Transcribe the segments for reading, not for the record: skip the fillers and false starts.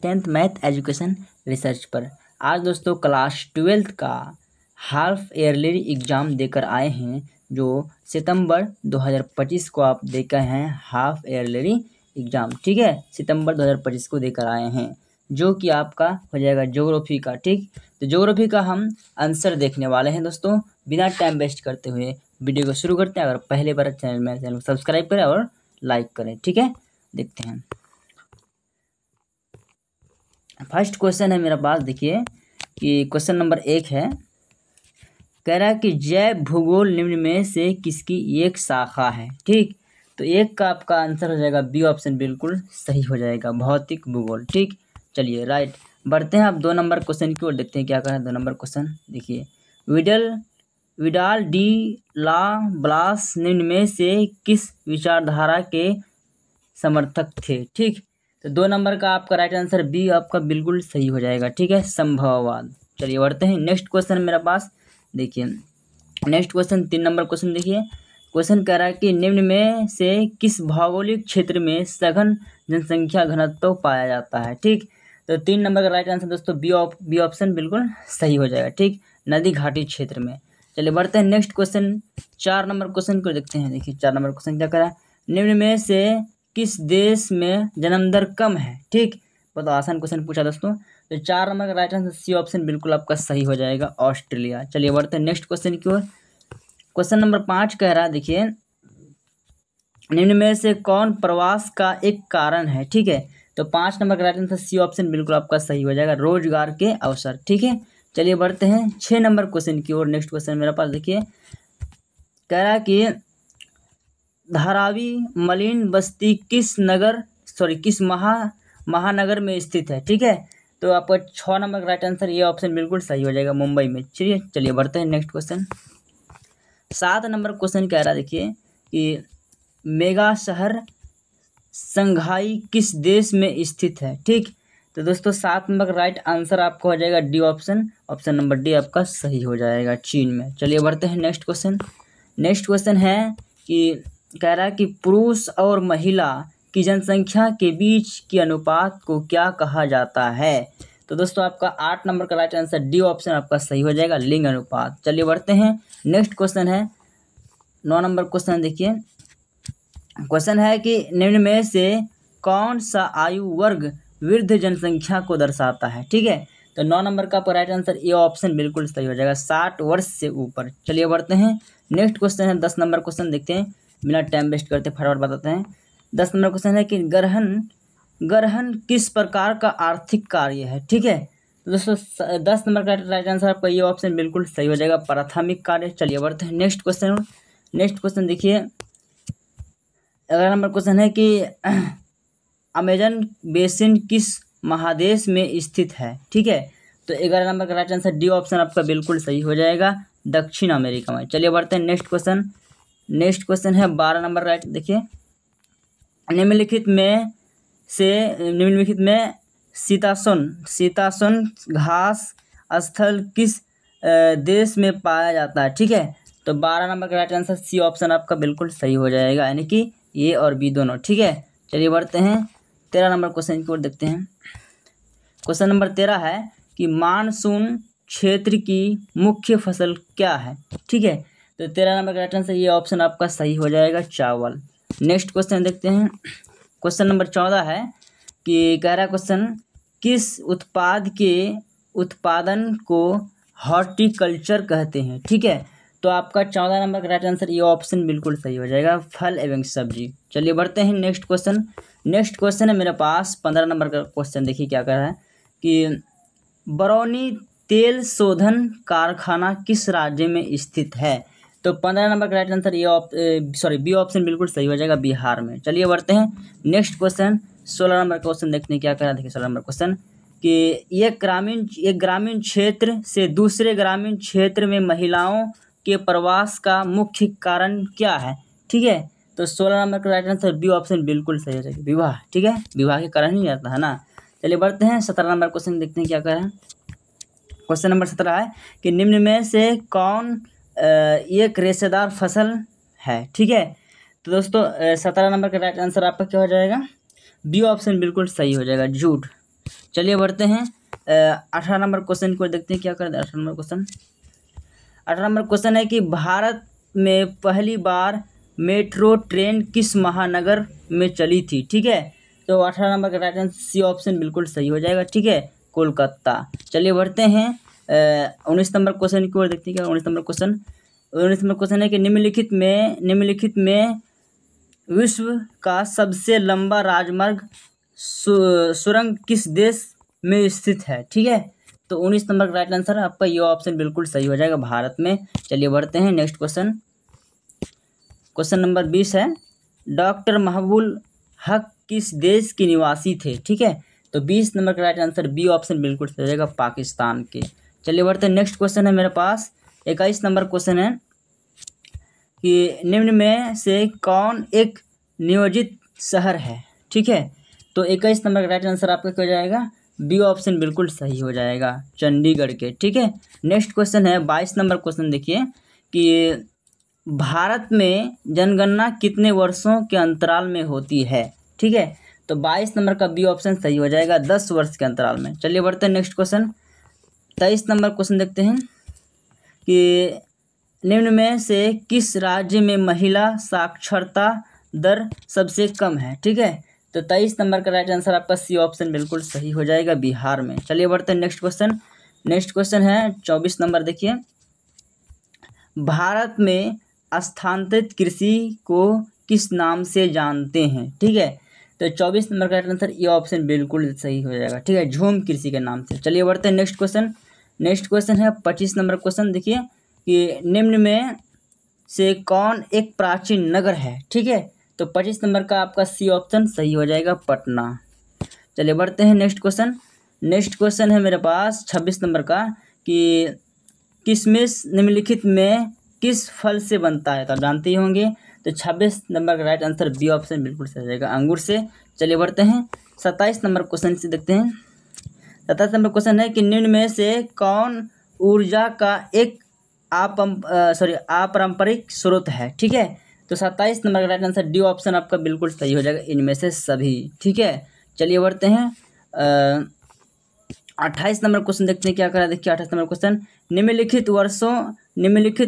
10th math education research पर। आज दोस्तों क्लास 12th का हाफ ईयरली एग्ज़ाम देकर आए हैं, जो सितंबर 2025 को आप देकर हैं हाफ ईयरली एग्ज़ाम। ठीक है, सितंबर 2025 को देकर आए हैं, जो कि आपका हो जाएगा ज्योग्राफी का। ठीक, तो ज्योग्राफी का हम आंसर देखने वाले हैं दोस्तों। बिना टाइम वेस्ट करते हुए वीडियो को शुरू करते हैं। अगर पहले बार चैनल को सब्सक्राइब करें और लाइक करें। ठीक है, देखते हैं। फर्स्ट क्वेश्चन है मेरा पास, देखिए कि क्वेश्चन नंबर 1 है। कह रहा है कि जैव भूगोल निम्न में से किसकी एक शाखा है। ठीक, तो एक का आपका आंसर हो जाएगा बी ऑप्शन, बिल्कुल सही हो जाएगा, भौतिक भूगोल। ठीक, चलिए राइट, बढ़ते हैं आप 2 नंबर क्वेश्चन की ओर। देखते हैं क्या कह रहा है 2 नंबर क्वेश्चन। देखिए, विडाल डी ला ब्लास निम्न में से किस विचारधारा के समर्थक थे। ठीक, तो 2 नंबर का आपका राइट आंसर बी आपका बिल्कुल सही हो जाएगा। ठीक है, संभववाद। चलिए बढ़ते हैं नेक्स्ट क्वेश्चन मेरे पास। देखिए नेक्स्ट क्वेश्चन 3 नंबर क्वेश्चन। देखिए क्वेश्चन कह रहा है कि निम्न में से किस भौगोलिक क्षेत्र में सघन जनसंख्या घनत्व पाया जाता है। ठीक, तो 3 नंबर का राइट आंसर दोस्तों बी ऑप्शन बिल्कुल सही हो जाएगा। ठीक, नदी घाटी क्षेत्र में। चलिए बढ़ते हैं नेक्स्ट क्वेश्चन 4 नंबर क्वेश्चन को देखते हैं। देखिए 4 नंबर क्वेश्चन क्या कह रहा है, निम्न में से किस देश में जन्म दर कम है। ठीक, बहुत आसान क्वेश्चन पूछा दोस्तों। तो 4 नंबर का राइट आंसर सी ऑप्शन बिल्कुल आपका सही हो जाएगा, ऑस्ट्रेलिया। चलिए बढ़ते हैं नेक्स्ट क्वेश्चन की ओर। क्वेश्चन नंबर 5 कह रहा है, देखिए निम्न में से कौन प्रवास का एक कारण है। ठीक है, तो 5 नंबर का राइट आंसर सी ऑप्शन बिल्कुल आपका सही हो जाएगा, रोजगार के अवसर। ठीक है, चलिए बढ़ते हैं 6 नंबर क्वेश्चन की ओर। नेक्स्ट क्वेश्चन मेरे पास, देखिए कह रहा है कि धारावी मलिन बस्ती किस महानगर में स्थित है। ठीक है, तो आपका 6 नंबर का राइट आंसर ये ऑप्शन बिल्कुल सही हो जाएगा, मुंबई में। चलिए बढ़ते हैं नेक्स्ट क्वेश्चन 7 नंबर क्वेश्चन कह रहा है, देखिए कि मेगा शहर संघाई किस देश में स्थित है। ठीक, तो दोस्तों 7 नंबर का राइट आंसर आपका हो जाएगा डी ऑप्शन नंबर डी आपका सही हो जाएगा, चीन में। चलिए बढ़ते हैं नेक्स्ट क्वेश्चन। नेक्स्ट क्वेश्चन है कि कह रहा है कि पुरुष और महिला की जनसंख्या के बीच के अनुपात को क्या कहा जाता है। तो दोस्तों आपका 8 नंबर का राइट आंसर डी ऑप्शन आपका सही हो जाएगा, लिंग अनुपात। चलिए बढ़ते हैं नेक्स्ट क्वेश्चन है 9 नंबर क्वेश्चन। देखिए क्वेश्चन है कि निम्न में से कौन सा आयु वर्ग वृद्ध जनसंख्या को दर्शाता है। ठीक है, तो 9 नंबर का राइट आंसर ए ऑप्शन बिल्कुल सही हो जाएगा, 60 वर्ष से ऊपर। चलिए बढ़ते हैं नेक्स्ट क्वेश्चन है 10 नंबर क्वेश्चन। देखते हैं, बिना टाइम वेस्ट करते फटाफट बताते हैं। 10 नंबर क्वेश्चन है कि ग्रहण किस प्रकार का आर्थिक कार्य है। ठीक है, तो दोस्तों 10 नंबर का राइट आंसर आपका ये ऑप्शन बिल्कुल सही हो जाएगा, प्राथमिक कार्य। चलिए बढ़ते हैं नेक्स्ट क्वेश्चन। नेक्स्ट क्वेश्चन देखिए 11 नंबर क्वेश्चन है कि अमेजन बेसिन किस महादेश में स्थित है। ठीक है, तो 11 नंबर का राइट आंसर डी ऑप्शन आपका बिल्कुल सही हो जाएगा, दक्षिण अमेरिका में। चलिए बढ़ते हैं नेक्स्ट क्वेश्चन। नेक्स्ट क्वेश्चन है 12 नंबर राइट। देखिए निम्नलिखित में सीतासन घास स्थल किस देश में पाया जाता है। ठीक है, तो 12 नंबर का राइट आंसर सी ऑप्शन आपका बिल्कुल सही हो जाएगा, यानी कि ए और बी दोनों। ठीक है, चलिए बढ़ते हैं 13 नंबर क्वेश्चन की ओर। देखते हैं क्वेश्चन नंबर 13 है कि मानसून क्षेत्र की मुख्य फसल क्या है। ठीक है, तो 13 नंबर का राइट आंसर ये ऑप्शन आपका सही हो जाएगा, चावल। नेक्स्ट क्वेश्चन देखते हैं, क्वेश्चन नंबर 14 है कि कह रहा क्वेश्चन किस उत्पाद के उत्पादन को हॉर्टिकल्चर कहते हैं। ठीक है, तो आपका 14 नंबर का राइट आंसर ये ऑप्शन बिल्कुल सही हो जाएगा, फल एवं सब्जी। चलिए बढ़ते हैं नेक्स्ट क्वेश्चन। नेक्स्ट क्वेश्चन है मेरे पास 15 नंबर का क्वेश्चन। देखिए क्या कह रहा है कि बरौनी तेल शोधन कारखाना किस राज्य में स्थित है। तो 15 नंबर का राइट आंसर ये बी ऑप्शन बिल्कुल सही हो जाएगा, बिहार में। चलिए बढ़ते हैं नेक्स्ट क्वेश्चन 16 नंबर क्वेश्चन देखते हैं क्या कह रहा है। देखिए 16 नंबर क्वेश्चन कि एक ग्रामीण क्षेत्र से दूसरे ग्रामीण क्षेत्र में महिलाओं के प्रवास का मुख्य कारण क्या है। ठीक है, तो 16 नंबर का राइट आंसर बी ऑप्शन बिल्कुल सही हो जाएगा, विवाह। ठीक है, विवाह के कारण ही रहता है ना। चलिए बढ़ते हैं 17 नंबर क्वेश्चन देखते हैं क्या कह रहा है। क्वेश्चन नंबर 17 है कि निम्न में से कौन एक रेशेदार फसल है। ठीक है, तो दोस्तों 17 नंबर का राइट आंसर आपका क्या हो जाएगा, बी ऑप्शन बिल्कुल सही हो जाएगा, जूट। चलिए बढ़ते हैं 18 नंबर क्वेश्चन को देखते हैं क्या कर 18 नंबर क्वेश्चन। 18 नंबर क्वेश्चन है कि भारत में पहली बार मेट्रो ट्रेन किस महानगर में चली थी। ठीक है, तो 18 नंबर का राइट आंसर सी ऑप्शन बिल्कुल सही हो जाएगा। ठीक है, कोलकाता। चलिए बढ़ते हैं 19 नंबर क्वेश्चन की ओर देखते हैं क्या 19 नंबर क्वेश्चन है कि निम्नलिखित में विश्व का सबसे लंबा राजमार्ग सुरंग किस देश में स्थित है। ठीक है, तो 19 नंबर का राइट आंसर आपका ये ऑप्शन बिल्कुल सही हो जाएगा, भारत में। चलिए बढ़ते हैं नेक्स्ट क्वेश्चन नंबर 20 है, डॉक्टर महबूल हक किस देश के निवासी थे। ठीक है, तो 20 नंबर का राइट आंसर बी ऑप्शन बिल्कुल सही हो जाएगा, पाकिस्तान के। चलिए बढ़ते हैं नेक्स्ट क्वेश्चन है मेरे पास 21 नंबर क्वेश्चन है कि निम्न में से कौन एक नियोजित शहर है। ठीक है, तो 21 नंबर का राइट आंसर आपका क्या हो जाएगा, बी ऑप्शन बिल्कुल सही हो जाएगा, चंडीगढ़ के। ठीक है, नेक्स्ट क्वेश्चन है 22 नंबर क्वेश्चन देखिए कि भारत में जनगणना कितने वर्षों के अंतराल में होती है। ठीक है, तो 22 नंबर का बी ऑप्शन सही हो जाएगा, 10 वर्ष के अंतराल में। चलिए बढ़ते हैं नेक्स्ट क्वेश्चन 23 नंबर क्वेश्चन देखते हैं कि निम्न में से किस राज्य में महिला साक्षरता दर सबसे कम है। ठीक है, तो 23 नंबर का राइट आंसर आपका सी ऑप्शन बिल्कुल सही हो जाएगा, बिहार में। चलिए बढ़ते हैं नेक्स्ट क्वेश्चन है 24 नंबर देखिए, भारत में स्थानांतरित कृषि को किस नाम से जानते हैं। ठीक है, तो 24 नंबर का राइट आंसर ये ऑप्शन बिल्कुल सही हो जाएगा। ठीक है, झूम कृषि के नाम से। चलिए बढ़ते हैं नेक्स्ट क्वेश्चन है 25 नंबर क्वेश्चन देखिए कि निम्न में से कौन एक प्राचीन नगर है। ठीक है, तो 25 नंबर का आपका सी ऑप्शन सही हो जाएगा, पटना। चलिए बढ़ते हैं नेक्स्ट क्वेश्चन है मेरे पास 26 नंबर का कि किशमिश निम्नलिखित में किस फल से बनता है, तो आप जानते ही होंगे। तो 26 नंबर का राइट आंसर बी ऑप्शन बिल्कुल सही हो जाएगा, अंगूर से। चलिए बढ़ते हैं 27 नंबर क्वेश्चन से देखते हैं। 27 नंबर क्वेश्चन है कि निम्न में से कौन ऊर्जा का एक अपारंपरिक स्रोत है। ठीक है, तो 27 नंबर का राइट आंसर डी ऑप्शन आपका बिल्कुल सही हो जाएगा, इनमें से सभी। ठीक है, चलिए बढ़ते हैं 28 नंबर क्वेश्चन देखते हैं क्या करा। देखिए 28 नंबर क्वेश्चन, निम्नलिखित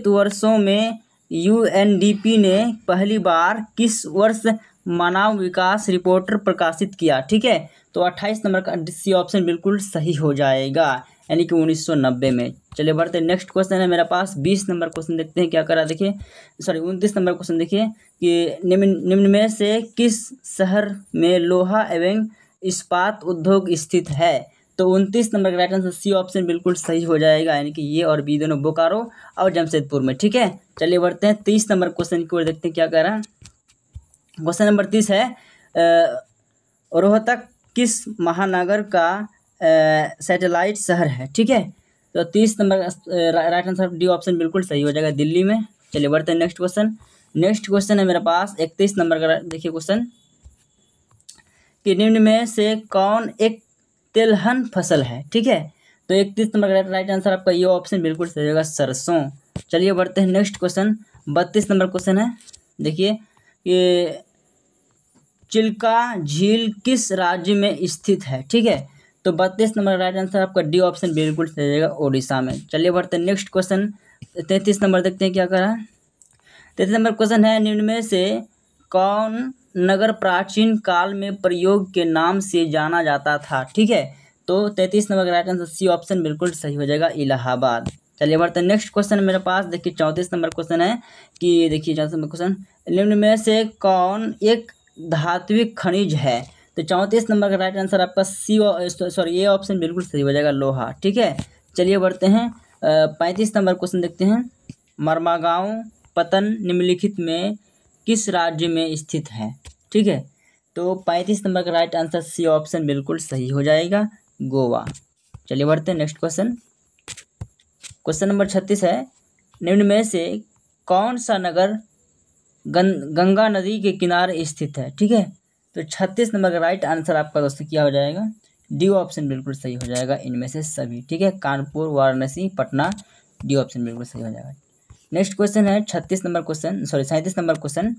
वर्षों में यूएनडीपी ने पहली बार किस वर्ष मानव विकास रिपोर्ट प्रकाशित किया। ठीक है, तो 28 नंबर का सी ऑप्शन बिल्कुल सही हो जाएगा, यानी कि 1990 में। चलिए बढ़ते हैं नेक्स्ट क्वेश्चन है मेरे पास 20 नंबर क्वेश्चन देखते हैं क्या करा। देखिए 29 नंबर क्वेश्चन देखिए कि निम्न में से किस शहर में लोहा एवं इस्पात उद्योग स्थित है। तो 29 नंबर का राइट आंसर सी ऑप्शन बिल्कुल सही हो जाएगा, यानी कि ये और बी दोनों बोकारो और जमशेदपुर में। ठीक है, चलिए बढ़ते हैं 30 नंबर क्वेश्चन की ओर देखते हैं क्या कह रहा है। क्वेश्चन नंबर 30 है रोहतक किस महानगर का सैटेलाइट शहर है। ठीक है, तो 30 number right answer D option बिल्कुल सही हो जाएगा, दिल्ली में। चलिए बढ़ते हैं नेक्स्ट क्वेश्चन है मेरे पास 31 नंबर का। देखिए क्वेश्चन कि निम्न में से कौन एक तिलहन फसल है। ठीक है, तो 31 नंबर का राइट आंसर आपका ये ऑप्शन बिल्कुल सही होगा, सरसों। चलिए बढ़ते हैं नेक्स्ट क्वेश्चन 32 नंबर क्वेश्चन है। देखिए ये चिल्का झील किस राज्य में स्थित है। ठीक है, तो 32 नंबर का राइट आंसर आपका डी ऑप्शन बिल्कुल सही रहेगा, ओडिशा में। चलिए बढ़ते हैं नेक्स्ट क्वेश्चन 33 नंबर देखते हैं क्या करा। 33 नंबर क्वेश्चन है निम्न में से कौन नगर प्राचीन काल में प्रयोग के नाम से जाना जाता था। ठीक है, तो 33 नंबर का राइट आंसर सी ऑप्शन बिल्कुल सही हो जाएगा, इलाहाबाद। चलिए बढ़ते हैं नेक्स्ट क्वेश्चन मेरे पास। देखिए 34 नंबर क्वेश्चन है कि देखिए 34 नंबर क्वेश्चन, निम्न में से कौन एक धात्विक खनिज है। तो 34 नंबर का राइट आंसर आपका ये ऑप्शन बिल्कुल सही हो जाएगा, लोहा। ठीक है, चलिए बढ़ते हैं 35 नंबर क्वेश्चन देखते हैं। मरमागांव पतन निम्नलिखित में किस राज्य में स्थित है। ठीक है, तो 35 नंबर का राइट आंसर सी ऑप्शन बिल्कुल सही हो जाएगा, गोवा। चलिए बढ़ते हैं नेक्स्ट क्वेश्चन नंबर 36 है। निम्न में से कौन सा नगर गंगा नदी के किनारे स्थित है। ठीक है, तो 36 नंबर का राइट आंसर आपका दोस्तों क्या हो जाएगा, डी ऑप्शन बिल्कुल सही हो जाएगा, इनमें से सभी। ठीक है, कानपुर, वाराणसी, पटना, डी ऑप्शन बिल्कुल सही हो जाएगा। नेक्स्ट क्वेश्चन है 37 नंबर क्वेश्चन,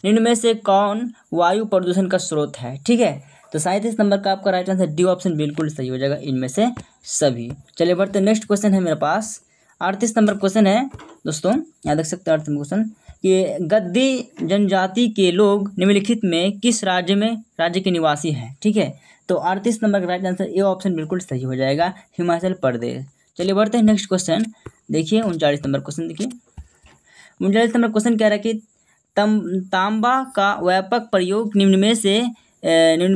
निम्न में से कौन वायु प्रदूषण का स्रोत है। ठीक है, तो 37 नंबर का आपका राइट आंसर डी ऑप्शन बिल्कुल सही हो जाएगा इनमें से सभी। चलिए बढ़ते नेक्स्ट क्वेश्चन है मेरे पास 38 नंबर क्वेश्चन है दोस्तों, याद रख सकते हैं 38 नंबर क्वेश्चन कि गद्दी जनजाति के लोग निम्नलिखित में किस राज्य के निवासी हैं। ठीक है, तो 38 नंबर का राइट आंसर ए ऑप्शन बिल्कुल सही हो जाएगा, हिमाचल प्रदेश। चलिए बढ़ते हैं नेक्स्ट क्वेश्चन, देखिए 39 नंबर क्वेश्चन। देखिए 39 नंबर क्वेश्चन कह रहा है कि तांबा का व्यापक प्रयोग निम्न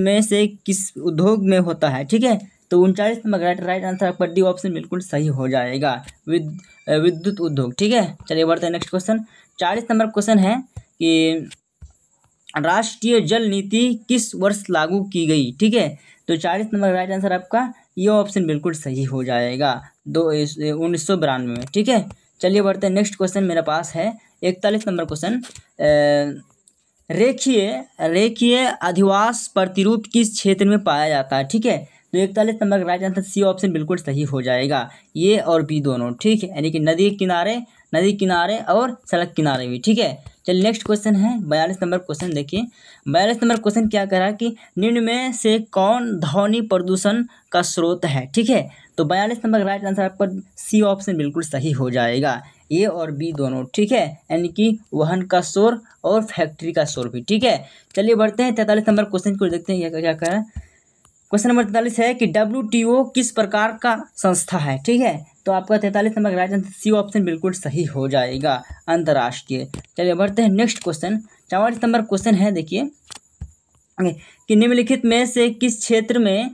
में से किस उद्योग में होता है। ठीक है, तो 39 नंबर राइट आंसर आपका डी ऑप्शन बिल्कुल सही हो जाएगा, विद्युत उद्योग। ठीक है, चलिए बढ़ते हैं नेक्स्ट क्वेश्चन। 40 नंबर क्वेश्चन है कि राष्ट्रीय जल नीति किस वर्ष लागू की गई। ठीक है, तो 40 नंबर राइट आंसर आपका ये ऑप्शन बिल्कुल सही हो जाएगा 1992 में। ठीक है, चलिए बढ़ते हैं नेक्स्ट क्वेश्चन मेरे पास है 41 नंबर क्वेश्चन। रेखीय अधिवास प्रतिरूप किस क्षेत्र में पाया जाता है। ठीक है, तो 41 नंबर का राइट आंसर सी ऑप्शन बिल्कुल सही हो जाएगा, ये और बी दोनों। ठीक है, यानी कि नदी किनारे और सड़क किनारे भी। ठीक है, चलिए नेक्स्ट क्वेश्चन है 42 नंबर क्वेश्चन। देखिए 42 नंबर क्वेश्चन क्या कह रहा है कि निम्न में से कौन ध्वनि प्रदूषण का स्रोत है। ठीक है, तो 42 नंबर का राइट आंसर आपका सी ऑप्शन बिल्कुल सही हो जाएगा, ए और बी दोनों। ठीक है, यानी कि वाहन का शोर और फैक्ट्री का शोर भी। ठीक है, चलिए बढ़ते हैं 43 नंबर क्वेश्चन को देखते हैं क्या कह रहा है। क्वेश्चन नंबर 43 है कि WTO किस प्रकार का संस्था है। ठीक है, तो आपका 43 नंबर का राइट आंसर सी ऑप्शन बिल्कुल सही हो जाएगा, अंतर्राष्ट्रीय। चलिए बढ़ते हैं नेक्स्ट क्वेश्चन 44 नंबर क्वेश्चन है। देखिए कि निम्नलिखित में से किस क्षेत्र में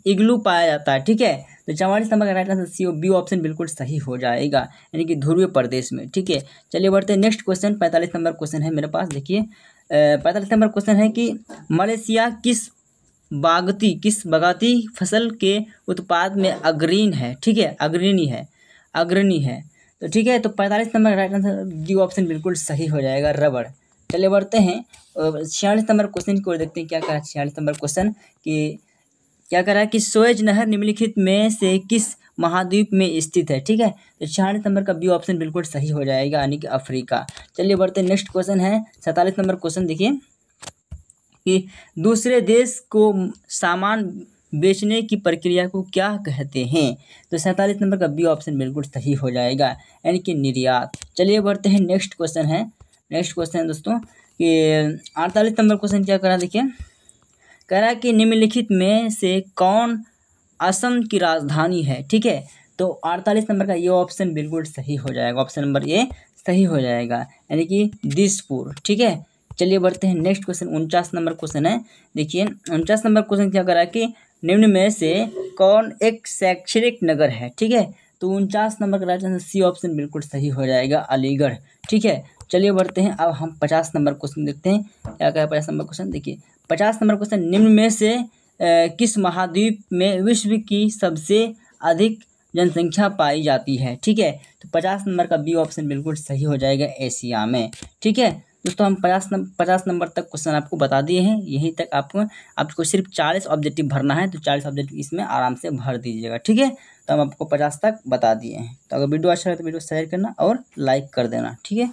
इग्लू पाया जाता है। ठीक है, तो 44 नंबर का right answer C B option बिल्कुल सही हो जाएगा, यानी कि ध्रुवीय प्रदेश में। ठीक है, चलिए बढ़ते हैं नेक्स्ट क्वेश्चन 45 नंबर क्वेश्चन है मेरे पास। देखिए 45 नंबर क्वेश्चन है कि मलेशिया किस बागाती फसल के उत्पाद में अग्रणी है। ठीक है, अग्रणी है। तो ठीक है, तो 45 नंबर का राइट आंसर डी ऑप्शन बिल्कुल सही हो जाएगा, रबड़। चलिए बढ़ते हैं 46 नंबर क्वेश्चन को देखते हैं क्या कहा 46 नंबर क्वेश्चन कि क्या कह रहा है कि सुएज नहर निम्नलिखित में से किस महाद्वीप में स्थित है। ठीक है, तो 46 नंबर का बी ऑप्शन बिल्कुल सही हो जाएगा, यानी कि अफ्रीका। चलिए बढ़ते हैं नेक्स्ट क्वेश्चन है 47 नंबर क्वेश्चन। देखिए कि दूसरे देश को सामान बेचने की प्रक्रिया को क्या कहते हैं। तो 47 नंबर का बी ऑप्शन बिल्कुल सही हो जाएगा, यानी कि निर्यात। चलिए बढ़ते हैं नेक्स्ट क्वेश्चन है दोस्तों कि 48 नंबर क्वेश्चन क्या करा। देखिए कह रहा है कि निम्नलिखित में से कौन असम की राजधानी है। ठीक है, तो 48 नंबर का ये ऑप्शन बिल्कुल सही हो जाएगा, ऑप्शन नंबर ए सही हो जाएगा, यानी कि दिसपुर। ठीक है, चलिए बढ़ते हैं नेक्स्ट क्वेश्चन 49 नंबर क्वेश्चन है। देखिए 49 नंबर क्वेश्चन क्या कर रहा है कि निम्न में से कौन एक शैक्षणिक नगर है। ठीक है, तो 49 नंबर का राइट आंसर सी ऑप्शन बिल्कुल सही हो जाएगा, अलीगढ़। ठीक है, चलिए बढ़ते हैं अब हम 50 नंबर क्वेश्चन देखते हैं क्या कहा 50 नंबर क्वेश्चन। देखिए 50 नंबर क्वेश्चन निम्न में से किस महाद्वीप में विश्व की सबसे अधिक जनसंख्या पाई जाती है। ठीक है, तो 50 नंबर का बी ऑप्शन बिल्कुल सही हो जाएगा, एशिया में। ठीक है दोस्तों, हम 50 नंबर तक क्वेश्चन आपको बता दिए हैं। यहीं तक आपको सिर्फ 40 ऑब्जेक्टिव भरना है, तो 40 ऑब्जेक्टिव इसमें आराम से भर दीजिएगा। ठीक है, तो हम आपको 50 तक बता दिए हैं। तो अगर वीडियो अच्छा लगे तो वीडियो शेयर करना और लाइक कर देना। ठीक है।